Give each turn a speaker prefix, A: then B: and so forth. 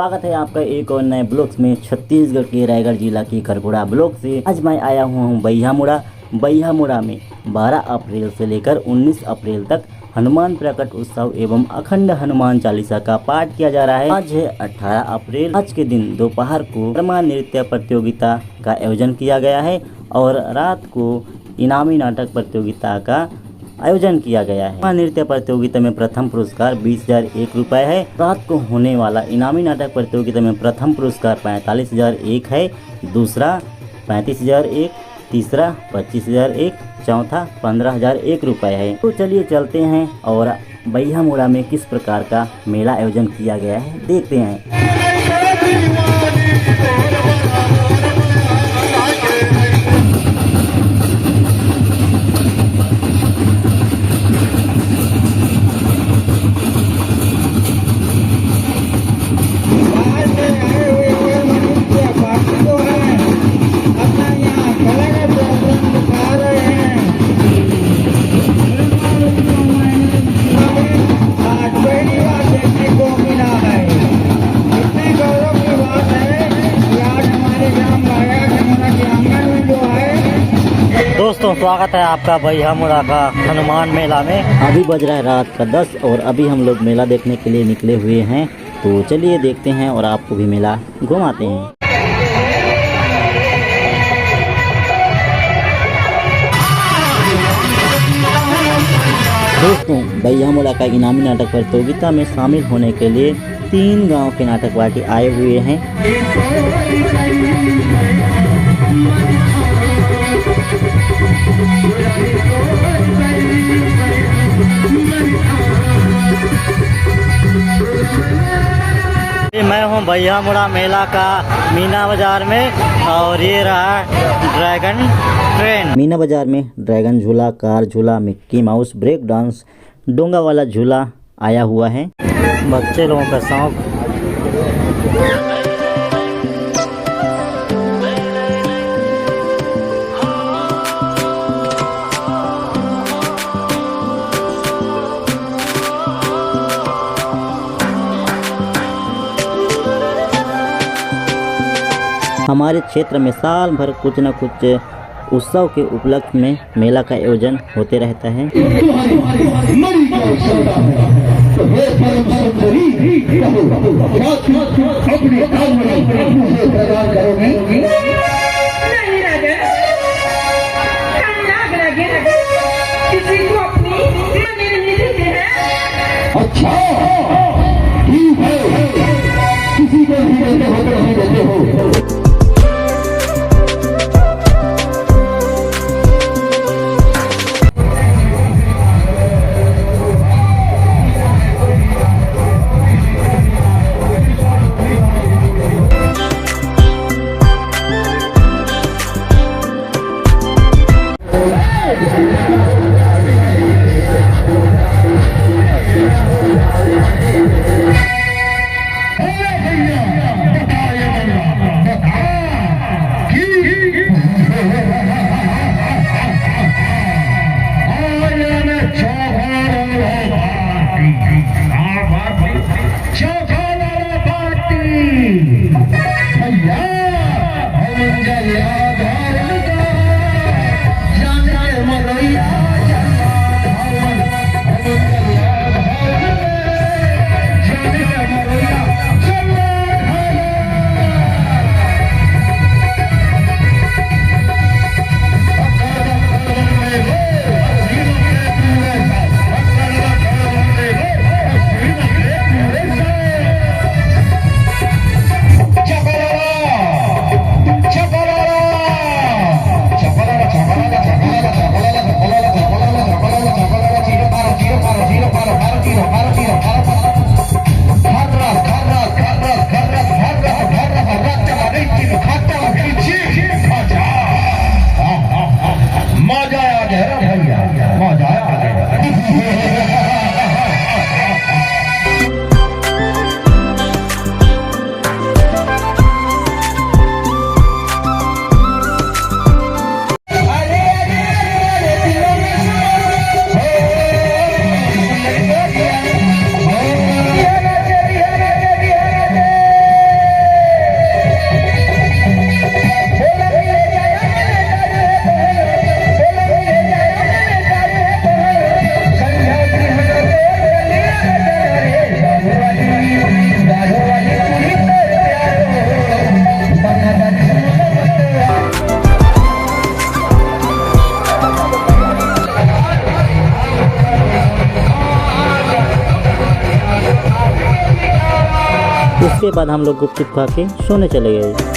A: स्वागत है आपका एक और नए ब्लॉग्स में। छत्तीसगढ़ के रायगढ़ जिला के खरगोड़ा ब्लॉक से आज मैं आया हुआ हूँ बैहामुड़ा में 12 अप्रैल से लेकर 19 अप्रैल तक हनुमान प्रकट उत्सव एवं अखंड हनुमान चालीसा का पाठ किया जा रहा है। आज है 18 अप्रैल। आज के दिन दोपहर को ड्रामा नृत्य प्रतियोगिता का आयोजन किया गया है और रात को इनामी नाटक प्रतियोगिता का आयोजन किया गया है। नृत्य प्रतियोगिता में प्रथम पुरस्कार 20,001 रुपये है। रात को होने वाला इनामी नाटक प्रतियोगिता में प्रथम पुरस्कार 45,001 है, दूसरा 35,001, तीसरा 25,001, चौथा 15,001 रुपये है। तो चलिए चलते हैं और बैहामुड़ा में किस प्रकार का मेला आयोजन किया गया है देखते हैं। दोस्तों स्वागत है आपका बैहामुड़ा का हनुमान मेला में। अभी बज रहा है रात का 10 और अभी हम लोग मेला देखने के लिए निकले हुए हैं। तो चलिए देखते हैं और आपको भी मेला घुमाते हैं। दोस्तों बैहामुड़ा का इनामी नाटक प्रतियोगिता में शामिल होने के लिए 3 गांव के नाटक पार्टी आए हुए हैं। मैं हूं बैहामुड़ा मेला का मीना बाजार में और ये रहा ड्रैगन ट्रेन। मीना बाजार में ड्रैगन झूला, कार झूला, मिक्की माउस, ब्रेक डांस, डोंगा वाला झूला आया हुआ है। बच्चे लोगों का शौक। हमारे क्षेत्र में साल भर कुछ न कुछ उत्सव के उपलक्ष्य में मेला का आयोजन होते रहता है।
B: अच्छा ठीक है, किसी को भी देते हो।
A: उसके बाद हम लोग गुपचुप खा के सोने चले गए।